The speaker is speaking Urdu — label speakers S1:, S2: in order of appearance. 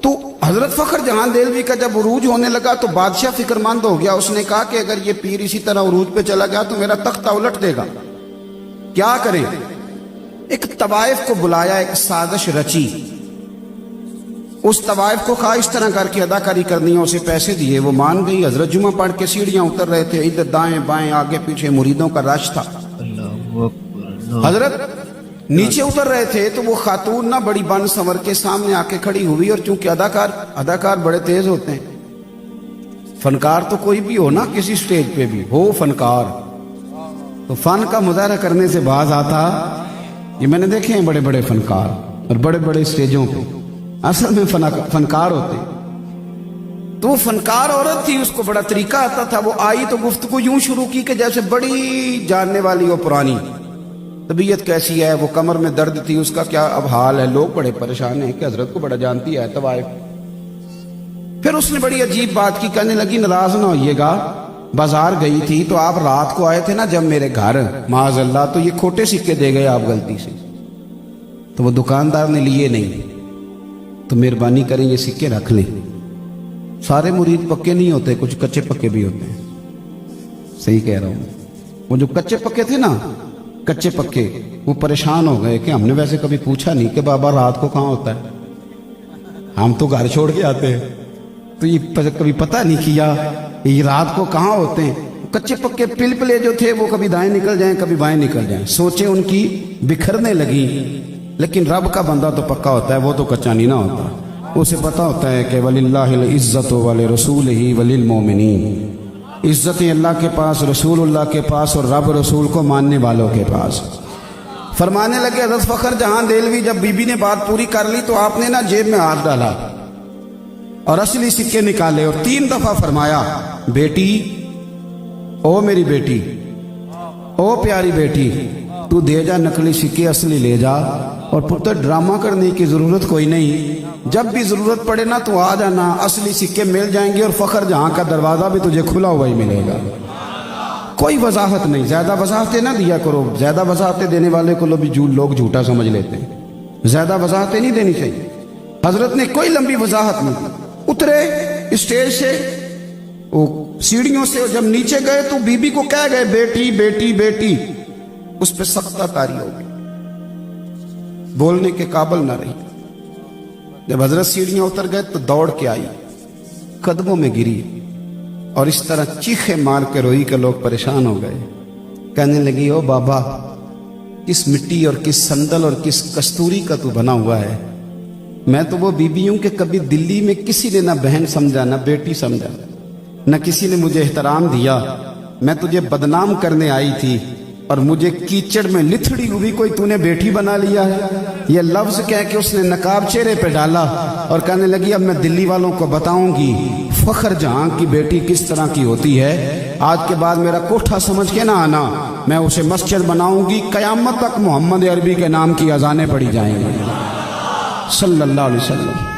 S1: تو حضرت فخر جہاں دہلوی کا جب عروج ہونے لگا تو بادشاہ فکرمند ہو گیا. اس نے کہا کہ اگر یہ پیر اسی طرح عروج پہ چلا گیا تو میرا تختہ الٹ دے گا, کیا کریں؟ ایک طوائف کو بلایا, ایک سازش رچی. اس طوائف کو کہا اس طرح کر کے اداکاری کرنی ہے, اسے پیسے دیے, وہ مان گئی. حضرت جمعہ پڑھ کے سیڑھیاں اتر رہے تھے, ادھر دائیں بائیں آگے پیچھے مریدوں کا رش تھا. حضرت نیچے اتر رہے تھے تو وہ خاتون نہ بڑی بن سنور کے سامنے آ کے کھڑی ہوئی, اور چونکہ اداکار بڑے تیز ہوتے ہیں, فنکار تو کوئی بھی ہو نا, کسی سٹیج پہ بھی ہو فنکار, تو فن کا مظاہرہ کرنے سے باز آتا. یہ میں نے دیکھے ہیں بڑے بڑے فنکار اور بڑے بڑے سٹیجوں پہ, اصل میں فنکار ہوتے. تو وہ فنکار عورت تھی, اس کو بڑا طریقہ آتا تھا. وہ آئی تو گفتگو یوں شروع کی کہ جیسے بڑی جاننے والی ہو پرانی. طبیعت کیسی ہے, وہ کمر میں درد تھی, اس کا کیا اب حال ہے, لوگ بڑے پریشان ہیں کہ حضرت کو بڑا جانتی ہے طوائف. پھر اس نے بڑی عجیب بات کی, کہنے لگی ناراض نہ ہوئیے گا, بازار گئی تھی تو آپ رات کو آئے تھے نا جب میرے گھر, معاذ اللہ, تو یہ کھوٹے سکے دے گئے آپ غلطی سے, تو وہ دکاندار نے لیے نہیں, تو مہربانی کریں یہ سکے رکھ لیں. سارے مرید پکے نہیں ہوتے, کچھ کچے پکے بھی ہوتے ہیں. صحیح کہہ رہا ہوں. وہ جو کچے پکے تھے نا, کچے پکے, وہ پریشان ہو گئے کہ ہم نے ویسے کبھی پوچھا نہیں کہ بابا رات کو کہاں ہوتا ہے, ہم تو گھر چھوڑ کے آتے ہیں, تو یہ کبھی پتہ نہیں کیا یہ رات کو کہاں ہوتے ہیں. کچے پکے پلپلے جو تھے وہ کبھی دائیں نکل جائیں کبھی بائیں نکل جائیں, سوچیں ان کی بکھرنے لگی. لیکن رب کا بندہ تو پکا ہوتا ہے, وہ تو کچا نہیں نہ ہوتا. اسے پتا ہوتا ہے کہ وَلِلَّهِ الْعِزَّةُ وَلِرَسُولِهِ وَلِلْمُؤْمِنِينَ, عزتیں اللہ کے پاس, رسول اللہ کے پاس, اور رب رسول کو ماننے والوں کے پاس. فرمانے لگے حضرت فخر جہاں دہلوی, جب بی بی نے بات پوری کر لی تو آپ نے نا جیب میں ہاتھ ڈالا اور اصلی سکے نکالے, اور 3 دفعہ فرمایا, بیٹی, او میری بیٹی, او پیاری بیٹی, تو دے جا نقلی سکے, اصلی لے جا, اور پتر ڈرامہ کرنے کی ضرورت کوئی نہیں, جب بھی ضرورت پڑے نا تو آ جانا, اصلی سکے مل جائیں گے, اور فخر جہاں کا دروازہ بھی تجھے کھلا ہوا ہی ملے گا. کوئی وضاحت نہیں, زیادہ وضاحتیں نہ دیا کرو, زیادہ وضاحتیں دینے والے کو لوگ جھوٹا سمجھ لیتے ہیں. زیادہ وضاحتیں نہیں دینی چاہیے. حضرت نے کوئی لمبی وضاحت نہیں. اترے اسٹیج سے, وہ سیڑھیوں سے, جب نیچے گئے تو بی بی کو کہہ گئے بیٹی بیٹی بیٹی. اس پہ سختہ طاری ہو گئی, بولنے کے قابل نہ رہی. جب حضرت سیڑھیاں اتر گئے تو دوڑ کے آئی, قدموں میں گری, اور اس طرح چیخے مار کے روئی کہ لوگ پریشان ہو گئے. کہنے لگی, او بابا, کس مٹی اور کس سندل اور کس کستوری کا تو بنا ہوا ہے. میں تو وہ بیوی ہوں کہ کبھی دلی میں کسی نے نہ بہن سمجھا نہ بیٹی سمجھا, نہ کسی نے مجھے احترام دیا. میں تجھے بدنام کرنے آئی تھی, اور مجھے کیچڑ میں لتھڑی ہوئی کوئی تو نے بیٹی بنا لیا ہے. یہ لفظ کہہ کے اس نے نقاب چہرے پہ ڈالا, اور کہنے لگی, اب میں دلی والوں کو بتاؤں گی فخر جہاں کی بیٹی کس طرح کی ہوتی ہے. آج کے بعد میرا کوٹھا سمجھ کے نہ آنا, میں اسے مسجد بناؤں گی, قیامت تک محمد عربی کے نام کی اذانیں پڑھی جائیں گی صلی اللہ علیہ وسلم.